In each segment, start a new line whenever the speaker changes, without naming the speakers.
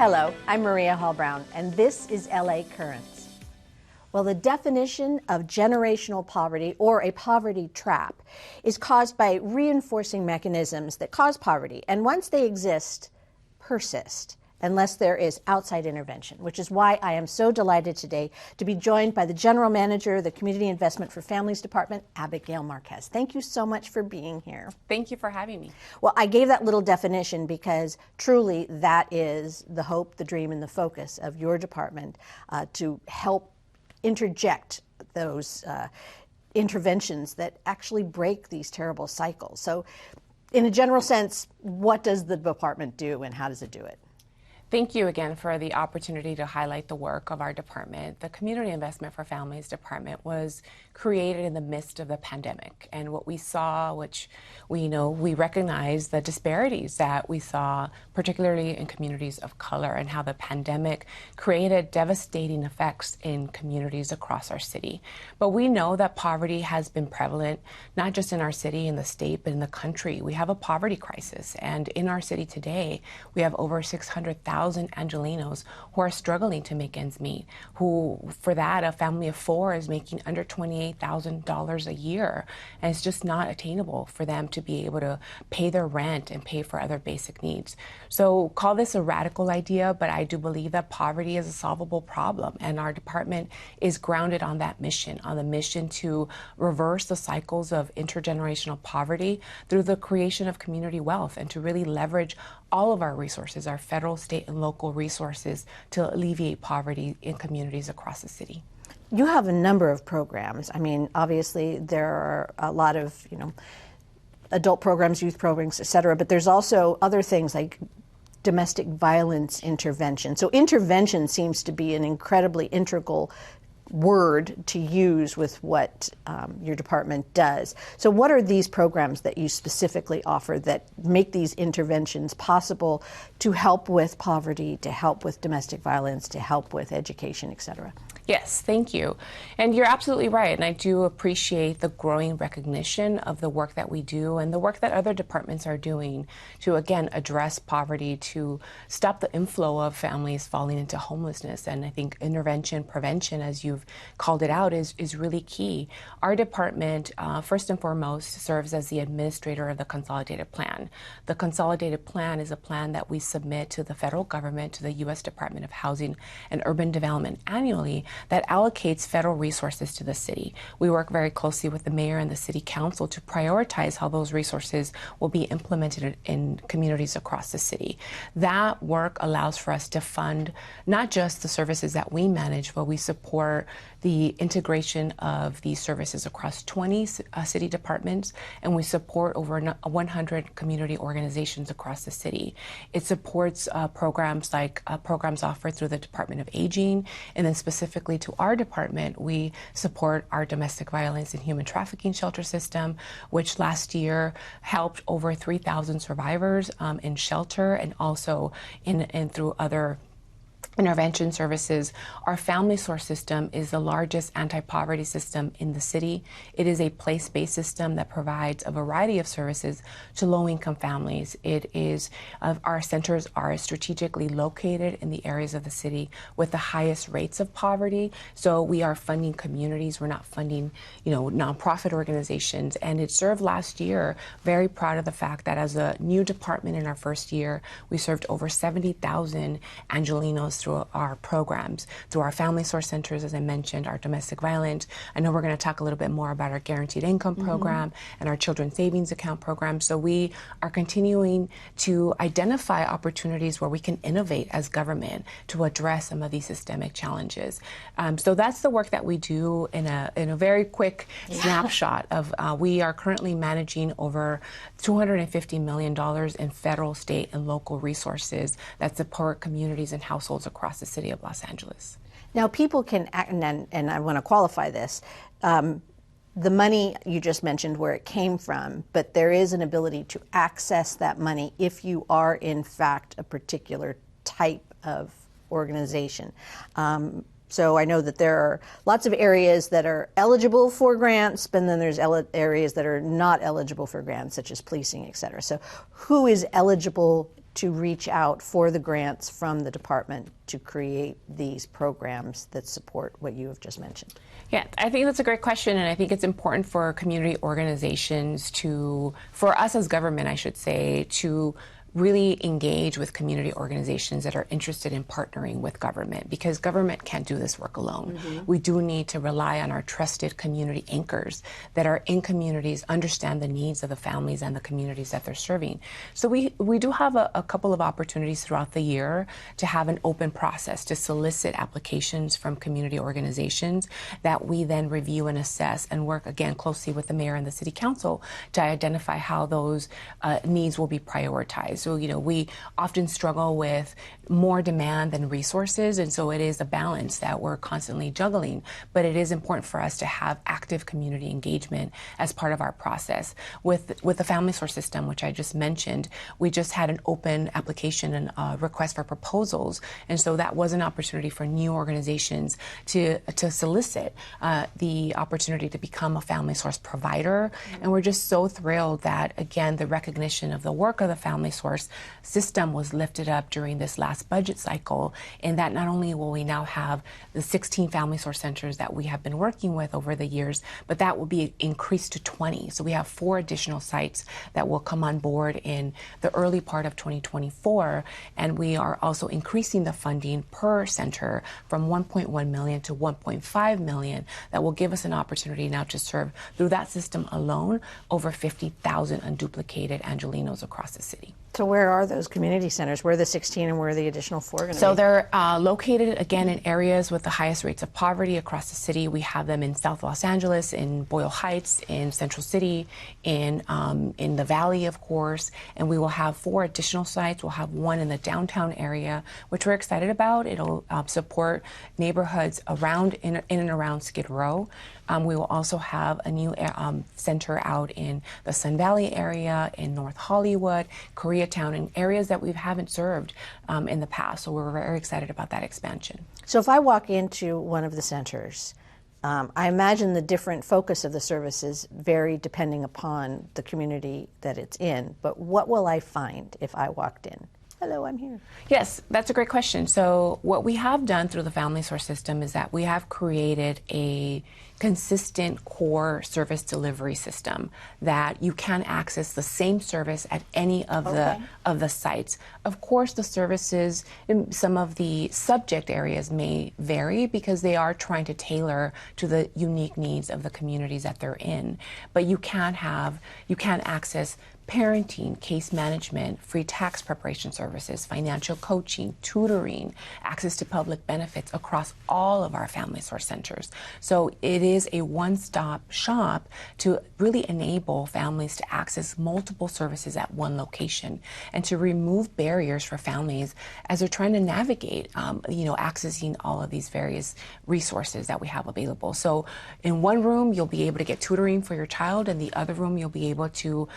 Hello, I'm Maria Hall Brown, and this is LA Currents. Well, the definition of generational poverty, or a poverty trap, is caused by reinforcing mechanisms that cause poverty, and once they exist, persist, unless there is outside intervention, which is why I am so delighted today to be joined by the General Manager of the Community Investment for Families Department, Abigail Marquez. Thank you so much for being here.
Thank you for having me.
Well, I gave that little definition because truly that is the hope, the dream, and the focus of your department to help interject those interventions that actually break these terrible cycles. So in a general sense, what does the department do and how does it do it?
Thank you again for the opportunity to highlight the work of our department. The Community Investment for Families Department was created in the midst of the pandemic. And what we saw, which we recognize the disparities that we saw, particularly in communities of color, and how the pandemic created devastating effects in communities across our city. But we know that poverty has been prevalent, not just in our city, in the state, but in the country. We have a poverty crisis. And in our city today, we have over 600,000 Angelenos who are struggling to make ends meet, who, for that, a family of four is making under $28,000 a year. And it's just not attainable for them to be able to pay their rent and pay for other basic needs. So call this a radical idea, but I do believe that poverty is a solvable problem. And our department is grounded on that mission, on the mission to reverse the cycles of intergenerational poverty through the creation of community wealth, and to really leverage all of our resources, our federal, state, and local resources, to alleviate poverty in communities across the city.
You have a number of programs. I mean, obviously there are a lot of, adult programs, youth programs, et cetera, but there's also other things like domestic violence intervention. So intervention seems to be an incredibly integral word to use with what your department does. So what are these programs that you specifically offer that make these interventions possible to help with poverty, to help with domestic violence, to help with education, et cetera?
Yes, thank you. And you're absolutely right. And I do appreciate the growing recognition of the work that we do and the work that other departments are doing to, again, address poverty, to stop the inflow of families falling into homelessness. And I think intervention, prevention, as you've called it out, is really key. Our department, first and foremost, serves as the administrator of the Consolidated Plan. The Consolidated Plan is a plan that we submit to the federal government, to the U.S. Department of Housing and Urban Development annually, that allocates federal resources to the city. We work very closely with the mayor and the city council to prioritize how those resources will be implemented in communities across the city. That work allows for us to fund not just the services that we manage, but we support the integration of these services across 20 city departments, and we support over 100 community organizations across the city. It supports programs like programs offered through the Department of Aging, and then specifically to our department, we support our domestic violence and human trafficking shelter system, which last year helped over 3,000 survivors in shelter, and also through other intervention services. Our Family Source system is the largest anti-poverty system in the city. It is a place-based system that provides a variety of services to low-income families. Our centers are strategically located in the areas of the city with the highest rates of poverty. So we are funding communities. We're not funding, nonprofit organizations. And it served last year. Very proud of the fact that as a new department in our first year, we served over 70,000 Angelenos through our programs, through our Family Source centers, as I mentioned, our domestic violence. I know we're going to talk a little bit more about our guaranteed income program and our children's savings account program. So we are continuing to identify opportunities where we can innovate as government to address some of these systemic challenges. So that's the work that we do in a very quick snapshot of, we are currently managing over $250 million in federal, state, and local resources that support communities and households across the city of Los Angeles.
Now, people can, and I want to qualify this, the money you just mentioned where it came from, but there is an ability to access that money if you are, in fact, a particular type of organization. So I know that there are lots of areas that are eligible for grants, but then there's areas that are not eligible for grants, such as policing, et cetera. So who is eligible to reach out for the grants from the department to create these programs that support what you have just mentioned?
Yeah, I think that's a great question, and I think it's important for community organizations for us as government, I should say, to really engage with community organizations that are interested in partnering with government, because government can't do this work alone. We do need to rely on our trusted community anchors that are in communities, understand the needs of the families and the communities that they're serving. So we do have a couple of opportunities throughout the year to have an open process to solicit applications from community organizations that we then review and assess and work again closely with the mayor and the city council to identify how those needs will be prioritized. So, we often struggle with more demand than resources, and so it is a balance that we're constantly juggling. But it is important for us to have active community engagement as part of our process. With the Family Source system, which I just mentioned, we just had an open application and request for proposals, and so that was an opportunity for new organizations to solicit the opportunity to become a Family Source provider. And we're just so thrilled that, again, the recognition of the work of the Family Source system was lifted up during this last budget cycle, and that not only will we now have the 16 Family Source centers that we have been working with over the years, but that will be increased to 20. So we have 4 additional sites that will come on board in the early part of 2024, and we are also increasing the funding per center from $1.1 million to $1.5 million. That will give us an opportunity now to serve through that system alone over 50,000 unduplicated Angelenos across the city.
So where are those community centers? Where are the 16 and where are the additional 4 going to be?
So they're located, again, in areas with the highest rates of poverty across the city. We have them in South Los Angeles, in Boyle Heights, in Central City, in the Valley, of course. And we will have 4 additional sites. We'll have 1 in the downtown area, which we're excited about. It'll support neighborhoods in and around Skid Row. We will also have a new center out in the Sun Valley area, in North Hollywood, Koreatown, and areas that we haven't served in the past. So we're very excited about that expansion.
So if I walk into one of the centers, I imagine the different focus of the services vary depending upon the community that it's in. But what will I find if I walked in? Hello, I'm here.
Yes, that's a great question. So what we have done through the Family Source system is that we have created a consistent core service delivery system that you can access the same service at any of the sites. Of course, the services in some of the subject areas may vary because they are trying to tailor to the unique needs of the communities that they're in. But you can access parenting, case management, free tax preparation services, financial coaching, tutoring, access to public benefits across all of our Family Source centers. So it is a one-stop shop to really enable families to access multiple services at one location and to remove barriers for families as they're trying to navigate, accessing all of these various resources that we have available. So in one room, you'll be able to get tutoring for your child. In the other room, you'll be able to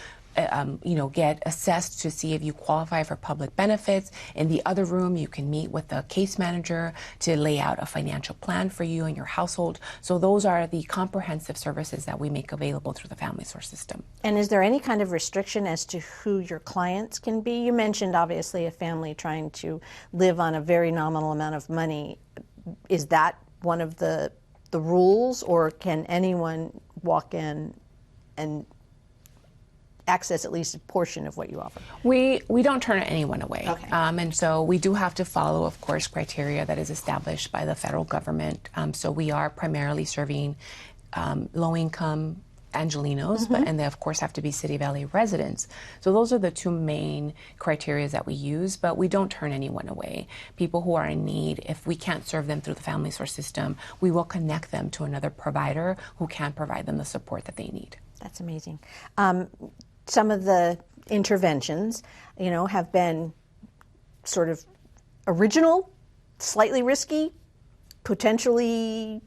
get assessed to see if you qualify for public benefits. In the other room, you can meet with the case manager to lay out a financial plan for you and your household. So those are the comprehensive services that we make available through the Family Source system.
And is there any kind of restriction as to who your clients can be? You mentioned, obviously, a family trying to live on a very nominal amount of money. Is that one of the rules, or can anyone walk in and access at least a portion of what you offer?
We don't turn anyone away.
Okay.
And so we do have to follow, of course, criteria that is established by the federal government. So we are primarily serving low-income Angelenos, and they, of course, have to be City Valley residents. So those are the 2 main criteria that we use, but we don't turn anyone away. People who are in need, if we can't serve them through the Family Source system, we will connect them to another provider who can provide them the support that they need.
That's amazing. Some of the interventions, have been sort of original, slightly risky, potentially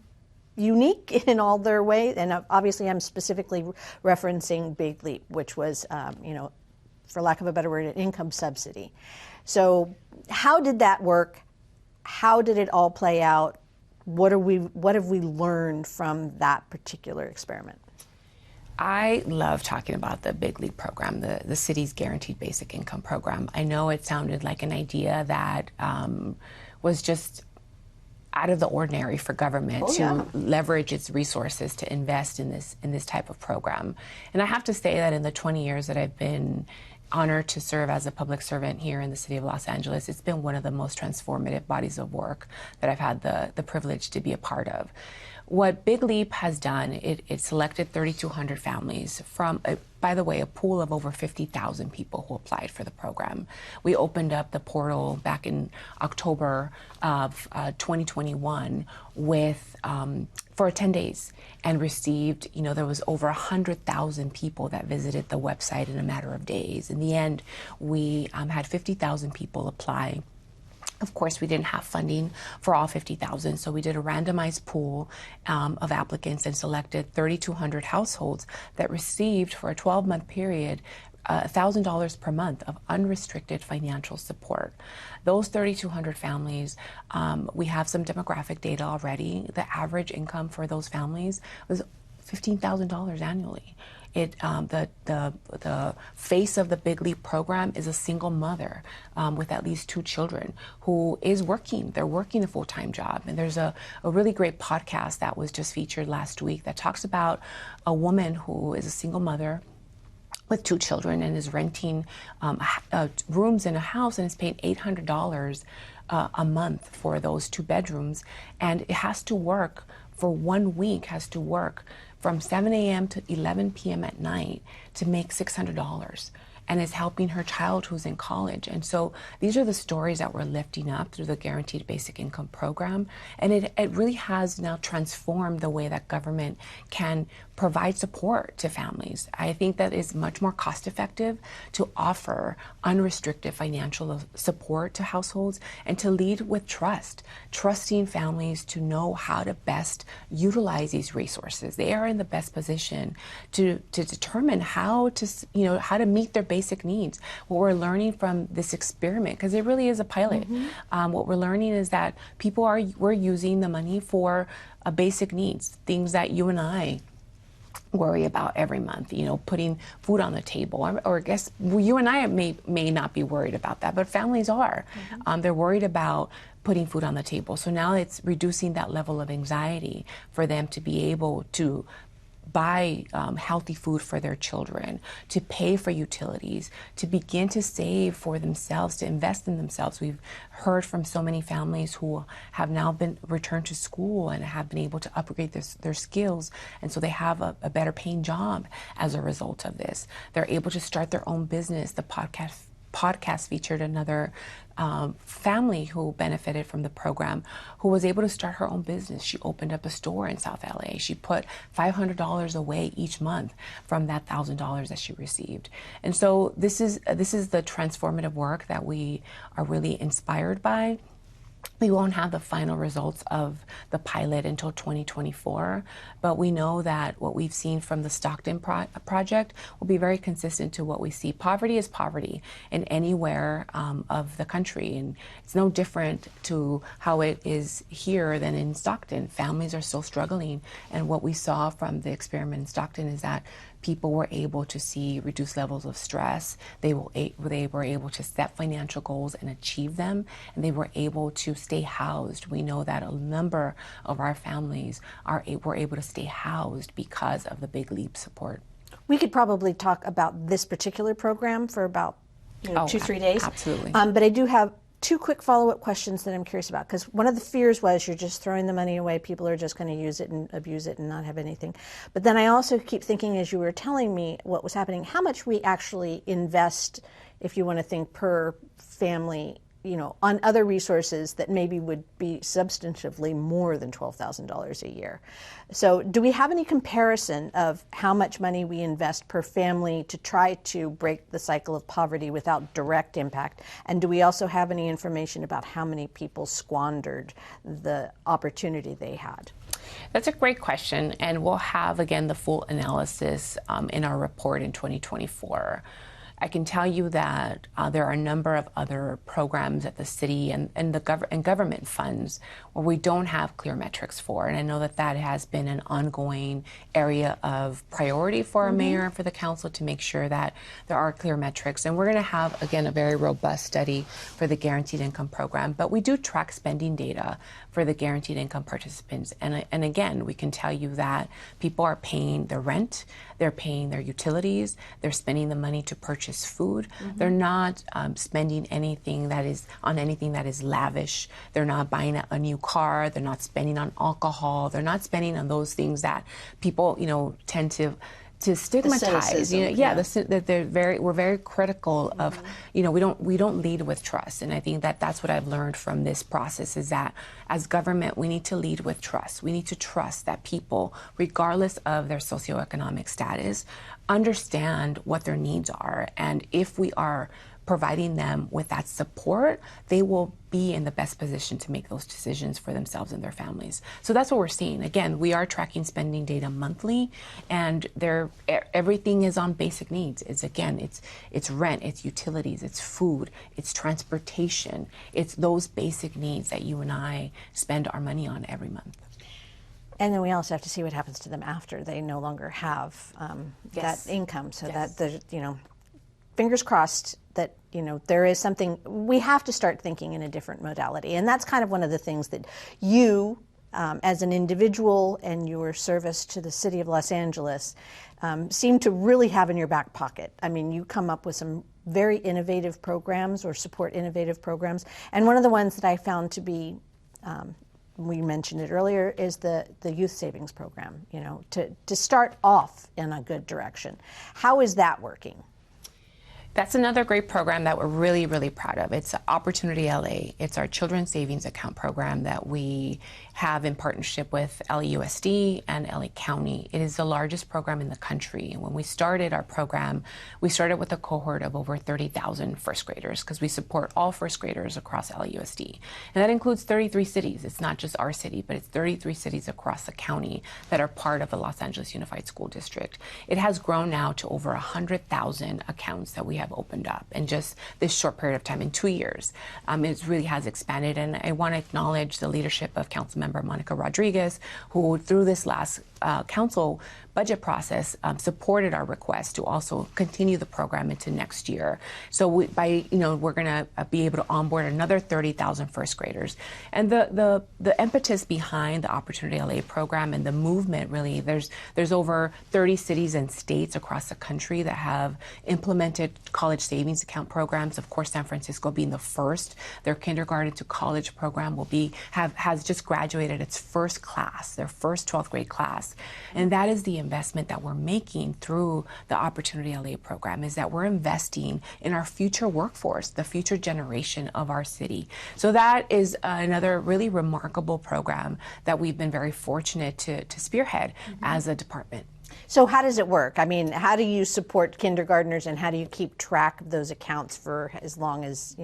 unique in all their ways. And obviously I'm specifically referencing Big Leap, which was, for lack of a better word, an income subsidy. So how did that work? How did it all play out? What have we learned from that particular experiment?
I love talking about the Big Leap program, the city's guaranteed basic income program. I know it sounded like an idea that was just out of the ordinary for government to leverage its resources to invest in this type of program. And I have to say that in the 20 years that I've been honored to serve as a public servant here in the city of Los Angeles, it's been one of the most transformative bodies of work that I've had the privilege to be a part of. What Big Leap has done, it selected 3,200 families from, by the way, a pool of over 50,000 people who applied for the program. We opened up the portal back in October of 2021 with for 10 days and received, there was over 100,000 people that visited the website in a matter of days. In the end, we had 50,000 people apply. Of course, we didn't have funding for all 50,000, so we did a randomized pool of applicants and selected 3,200 households that received, for a 12-month period, $1,000 per month of unrestricted financial support. Those 3,200 families, we have some demographic data already. The average income for those families was $15,000 annually. The face of the Big Leap program is a single mother with at least 2 children who is working. They're working a full-time job. And there's a really great podcast that was just featured last week that talks about a woman who is a single mother with 2 children and is renting rooms in a house and is paying $800 a month for those 2 bedrooms. And it has to work for 1 week, from 7 a.m. to 11 p.m. at night to make $600, and is helping her child who's in college. And so these are the stories that we're lifting up through the Guaranteed Basic Income program. And it really has now transformed the way that government can provide support to families. I think that is much more cost effective to offer unrestricted financial support to households and to lead with trusting families to know how to best utilize these resources. They are in the best position to determine how to meet their basic needs. What we're learning from this experiment, because it really is a pilot, what we're learning is that we're using the money for basic needs, things that you and I worry about every month, putting food on the table. Or I guess you and I may not be worried about that, but families are. They're worried about putting food on the table. So now it's reducing that level of anxiety for them to be able to buy healthy food for their children, to pay for utilities, to begin to save for themselves, to invest in themselves. We've heard from so many families who have now been returned to school and have been able to upgrade their skills, and so they have a better paying job as a result of this. They're able to start their own business. The podcast featured another family who benefited from the program, who was able to start her own business. She opened up a store in South LA. She put $500 away each month from that $1,000 that she received. And so this is the transformative work that we are really inspired by. We won't have the final results of the pilot until 2024, but we know that what we've seen from the Stockton project will be very consistent to what we see. Poverty is poverty in anywhere of the country, and it's no different to how it is here than in Stockton. Families are still struggling, and what we saw from the experiment in Stockton is that people were able to see reduced levels of stress. They were able to set financial goals and achieve them, and they were able to stay housed. We know that a number of our families were able to stay housed because of the Big Leap support.
We could probably talk about this particular program for about 2-3 days.
Absolutely.
But I do have 2 quick follow-up questions that I'm curious about, because one of the fears was you're just throwing the money away, people are just going to use it and abuse it and not have anything. But then I also keep thinking, as you were telling me what was happening, how much we actually invest, if you want to think per family, on other resources that maybe would be substantively more than $12,000 a year. So do we have any comparison of how much money we invest per family to try to break the cycle of poverty without direct impact? And do we also have any information about how many people squandered the opportunity they had?
That's a great question, and we'll have, again, the full analysis in our report in 2024. I can tell you that there are a number of other programs at the city and government funds where we don't have clear metrics for. And I know that that has been an ongoing area of priority for our mayor and for the council to make sure that there are clear metrics. And we're going to have, again, a very robust study for the guaranteed income program. But we do track spending data for the guaranteed income participants. And again, we can tell you that people are paying their rent, they're paying their utilities, they're spending the money to purchase food. They're not spending anything that is lavish. They're not buying a new car. They're not spending on alcohol. They're not spending on those things that people, tend to stigmatize. That we're very critical of, we don't lead with trust. And I think that that's what I've learned from this process is that as government, we need to lead with trust. We need to trust that people, regardless of their socioeconomic status, understand what their needs are. And if we are providing them with that support, they will be in the best position to make those decisions for themselves and their families. So that's what we're seeing. Again, we are tracking spending data monthly, and everything is on basic needs. It's rent, it's utilities, it's food, it's transportation. It's those basic needs that you and I spend our money on every month.
And then we also have to see what happens to them after they no longer have that income. So that fingers crossed that there is something. We have to start thinking in a different modality, and that's kind of one of the things that you, as an individual, and your service to the city of Los Angeles, seem to really have in your back pocket. I mean, you come up with some very innovative programs or support innovative programs, and one of the ones that I found to be we mentioned it earlier, is the youth savings program, to start off in a good direction. How is that working?
That's another great program that we're really, really proud of. It's Opportunity LA. It's our children's savings account program that we have in partnership with LAUSD and LA County. It is the largest program in the country. And when we started our program, we started with a cohort of over 30,000 first graders because we support all first graders across LAUSD. And that includes 33 cities. It's not just our city, but it's 33 cities across the county that are part of the Los Angeles Unified School District. It has grown now to over 100,000 accounts that we have opened up in just this short period of time, in 2 years. It really has expanded, and I want to acknowledge the leadership of Councilmember Monica Rodriguez, who through this last council budget process supported our request to also continue the program into next year. So we're going to be able to onboard another 30,000 first graders. And the impetus behind the Opportunity LA program and the movement, really, there's over 30 cities and states across the country that have implemented college savings account programs. Of course, San Francisco being the first. Their kindergarten to college program has just graduated its first class, their first 12th grade class. And that is the investment that we're making through the Opportunity LA program, is that we're investing in our future workforce, the future generation of our city. So that is another really remarkable program that we've been very fortunate to spearhead as a department.
So how does it work? I mean, how do you support kindergartners, and how do you keep track of those accounts for as long as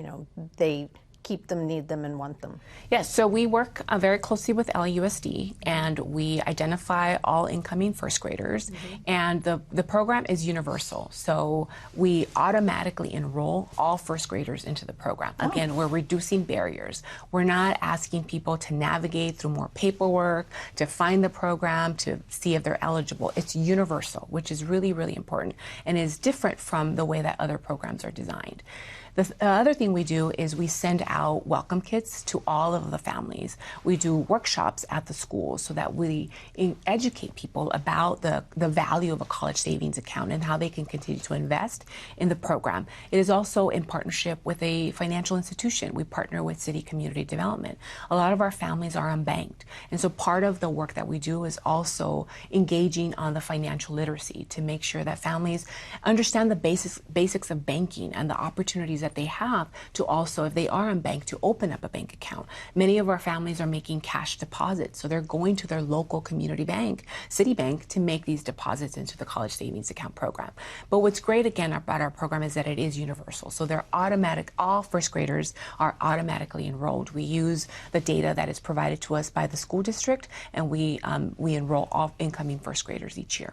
they keep them, need them, and want them?
Yes, so we work very closely with LAUSD, and we identify all incoming first graders, and the program is universal. So we automatically enroll all first graders into the program. Again, we're reducing barriers. We're not asking people to navigate through more paperwork, to find the program, to see if they're eligible. It's universal, which is really, really important, and is different from the way that other programs are designed. The other thing we do is we send out welcome kits to all of the families. We do workshops at the schools so that we educate people about the value of a college savings account and how they can continue to invest in the program. It is also in partnership with a financial institution. We partner with City Community Development. A lot of our families are unbanked. And so part of the work that we do is also engaging on the financial literacy to make sure that families understand the basics of banking and the opportunities that they have to also, if they are unbanked, to open up a bank account. Many of our families are making cash deposits, so they're going to their local community bank, Citibank, to make these deposits into the college savings account program. But what's great, again, about our program is that it is universal. So they're automatic. All first graders are automatically enrolled. We use the data that is provided to us by the school district, and we enroll all incoming first graders each year.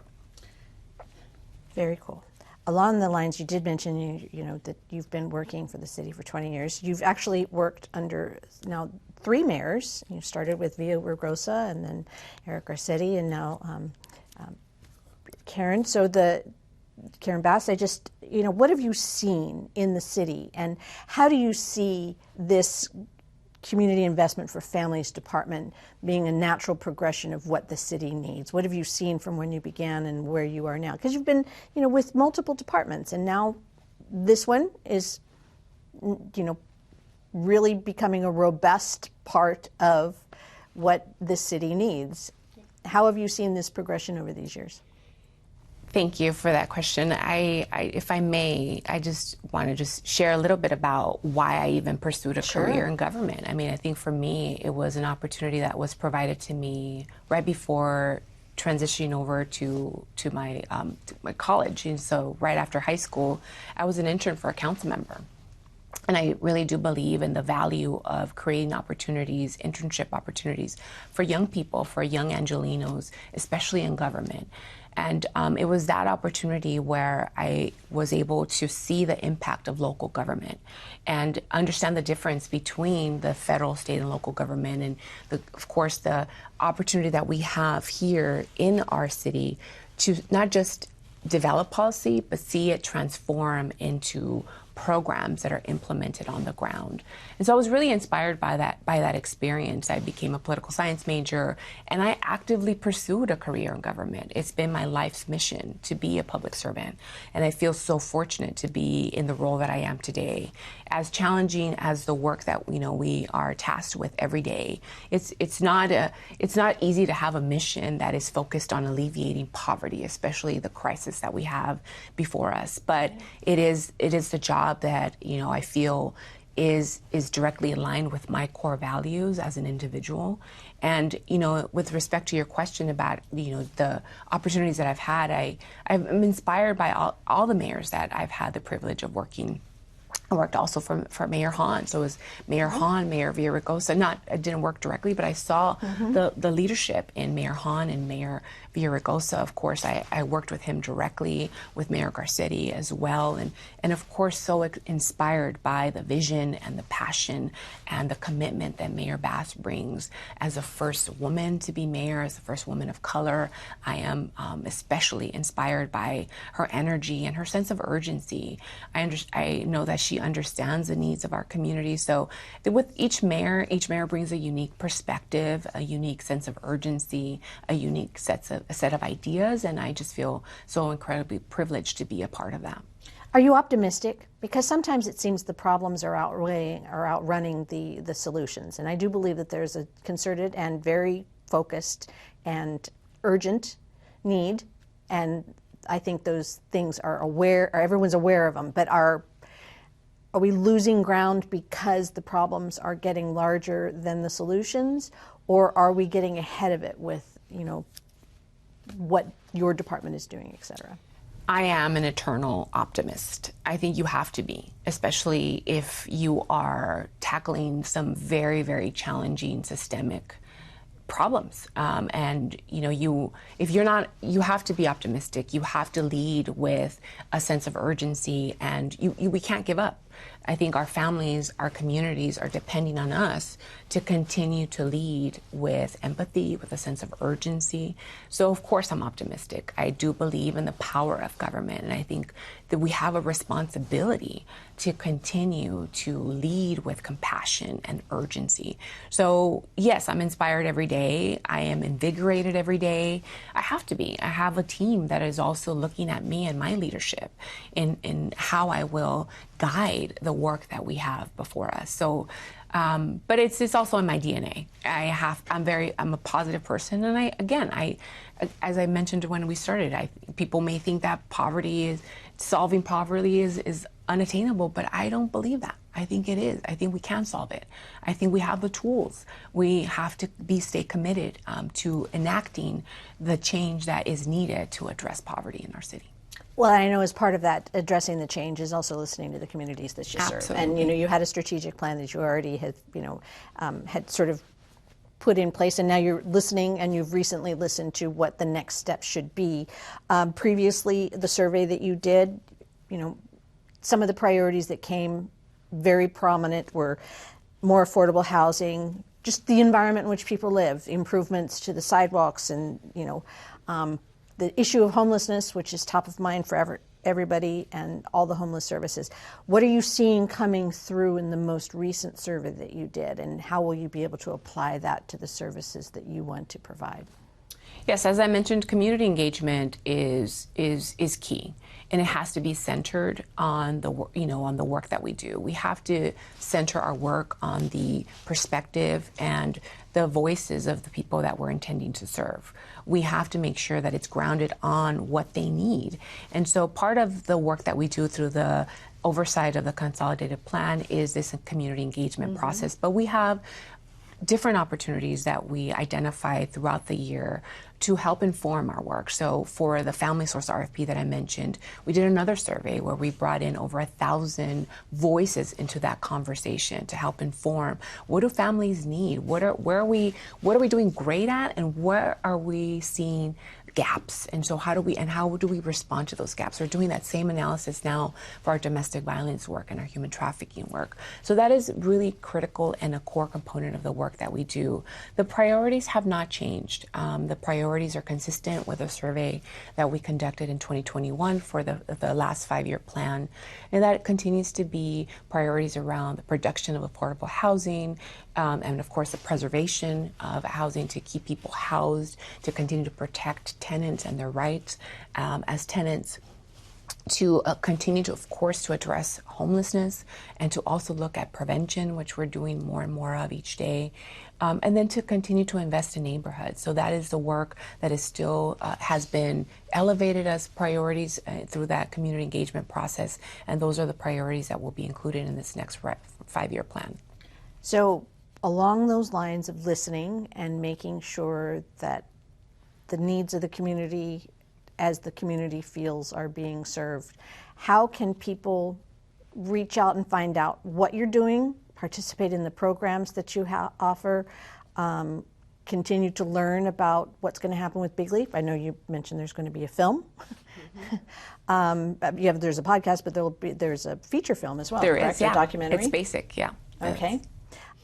Very cool. along the lines, you did mention you know that you've been working for the city for 20 years. You've actually worked under now 3 mayors. You started with Villaraigosa and then Eric Garcetti and now Karen. So Karen Bass, what have you seen in the city, and how do you see this Community Investment for Families department being a natural progression of what the city needs? What have you seen from when you began and where you are now? Because you've been, with multiple departments, and now this one is, really becoming a robust part of what the city needs. How have you seen this progression over these years?
Thank you for that question. If I may, I just want to share a little bit about why I even pursued a career in government. I mean, I think for me, it was an opportunity that was provided to me right before transitioning over to my college. And so right after high school, I was an intern for a council member. And I really do believe in the value of creating opportunities, internship opportunities for young people, for young Angelenos, especially in government. And it was that opportunity where I was able to see the impact of local government and understand the difference between the federal, state, and local government. And of course, the opportunity that we have here in our city to not just develop policy, but see it transform into programs that are implemented on the ground. And so I was really inspired by that experience. I became a political science major, and I actively pursued a career in government. It's been my life's mission to be a public servant, and I feel so fortunate to be in the role that I am today. As challenging as the work that we are tasked with every day, it's not easy to have a mission that is focused on alleviating poverty, especially the crisis that we have before us. But it is the job that I feel is directly aligned with my core values as an individual. And with respect to your question about the opportunities that I've had, I'm inspired by all the mayors that I've had the privilege of working. I worked also for Mayor Hahn. So it was Mayor Hahn, Mayor Villaraigosa. I didn't work directly, but I saw the leadership in Mayor Hahn and Mayor Villaraigosa. Of course, I worked with him directly, with Mayor Garcetti as well. And of course, so inspired by the vision and the passion and the commitment that Mayor Bass brings as a first woman to be mayor, as the first woman of color. I am especially inspired by her energy and her sense of urgency. I know that she understands the needs of our community. So with each mayor brings a unique perspective, a unique sense of urgency, a unique set of ideas, and I just feel so incredibly privileged to be a part of that.
Are you optimistic? Because sometimes it seems the problems are outrunning the solutions. And I do believe that there's a concerted and very focused and urgent need. And I think those things everyone's aware of them, but are we losing ground because the problems are getting larger than the solutions, or are we getting ahead of it with, what your department is doing, et cetera?
I am an eternal optimist. I think you have to be, especially if you are tackling some very, very challenging systemic problems. And if you're not, you have to be optimistic. You have to lead with a sense of urgency, and we can't give up. I think our families, our communities are depending on us to continue to lead with empathy, with a sense of urgency. So of course I'm optimistic. I do believe in the power of government, and I think that we have a responsibility to continue to lead with compassion and urgency. So yes, I'm inspired every day. I am invigorated every day. I have to be. I have a team that is also looking at me and my leadership in how I will guide the work that we have before us. So, but it's also in my DNA. I'm a positive person, and as I mentioned when we started, people may think that solving poverty is unattainable, but I don't believe that. I think it is. I think we can solve it. I think we have the tools. We have to stay committed to enacting the change that is needed to address poverty in our city.
Well, I know as part of that, addressing the change is also listening to the communities that you serve. And you had a strategic plan that you already had, had sort of put in place, and now you're listening, and you've recently listened to what the next step should be. Previously, the survey that you did, some of the priorities that came very prominent were more affordable housing, just the environment in which people live, improvements to the sidewalks, and the issue of homelessness, which is top of mind for everybody, and all the homeless services. What are you seeing coming through in the most recent survey that you did, and how will you be able to apply that to the services that you want to provide?
Yes, as I mentioned, community engagement is key, and it has to be centered on the work that we do. We have to center our work on the perspective and the voices of the people that we're intending to serve. We have to make sure that it's grounded on what they need. And so part of the work that we do through the oversight of the consolidated plan is this community engagement process. But we have different opportunities that we identify throughout the year to help inform our work. So for the Family Source RFP that I mentioned, we did another survey where we brought in over 1,000 voices into that conversation to help inform what do families need, what are we doing great at, and where are we seeing gaps, and so how do we respond to those gaps? We're doing that same analysis now for our domestic violence work and our human trafficking work. So that is really critical and a core component of the work that we do. The priorities have not changed. The priorities are consistent with a survey that we conducted in 2021 for the last 5-year plan, and that continues to be priorities around the production of affordable housing, and of course the preservation of housing to keep people housed, to continue to protect tenants and their rights as tenants, to continue to, of course, to address homelessness, and to also look at prevention, which we're doing more and more of each day, and then to continue to invest in neighborhoods. So that is the work that is still has been elevated as priorities through that community engagement process, and those are the priorities that will be included in this next 5-year plan.
So along those lines of listening and making sure that the needs of the community, as the community feels, are being served, how can people reach out and find out what you're doing, participate in the programs that you offer, continue to learn about what's going to happen with Big Leaf? I know you mentioned there's going to be a film. There's a podcast, but there's a feature film as well.
There
correct?
is, yeah.
A documentary?
It's basic, yeah.
Okay.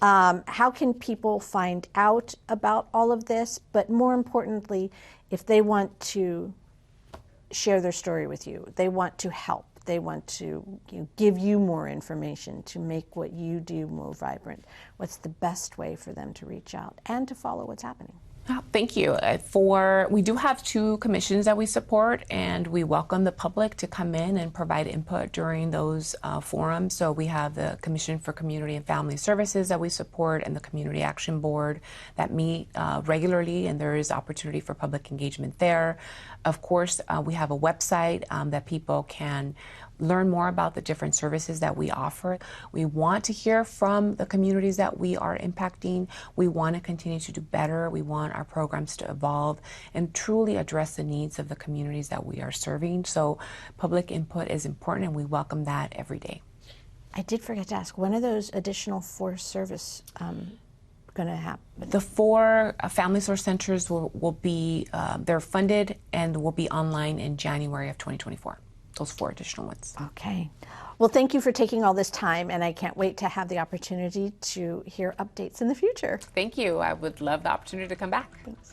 How can people find out about all of this? But more importantly, if they want to share their story with you, they want to help, they want to give you more information to make what you do more vibrant, what's the best way for them to reach out and to follow what's happening?
Oh, thank you. We do have 2 commissions that we support, and we welcome the public to come in and provide input during those forums. So we have the Commission for Community and Family Services that we support, and the Community Action Board that meet regularly, and there is opportunity for public engagement there. Of course, we have a website that people can learn more about the different services that we offer. We want to hear from the communities that we are impacting. We want to continue to do better. We want our programs to evolve and truly address the needs of the communities that we are serving. So public input is important, and we welcome that every day.
I did forget to ask, when are those additional 4 service going to happen?
The 4 Family Source Centers will be, they're funded and will be online in January of 2024. Those 4 additional ones.
Okay. Well, thank you for taking all this time, and I can't wait to have the opportunity to hear updates in the future.
Thank you. I would love the opportunity to come back.
Thanks.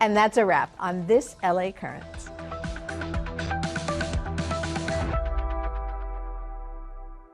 And that's a wrap on this LA Currents.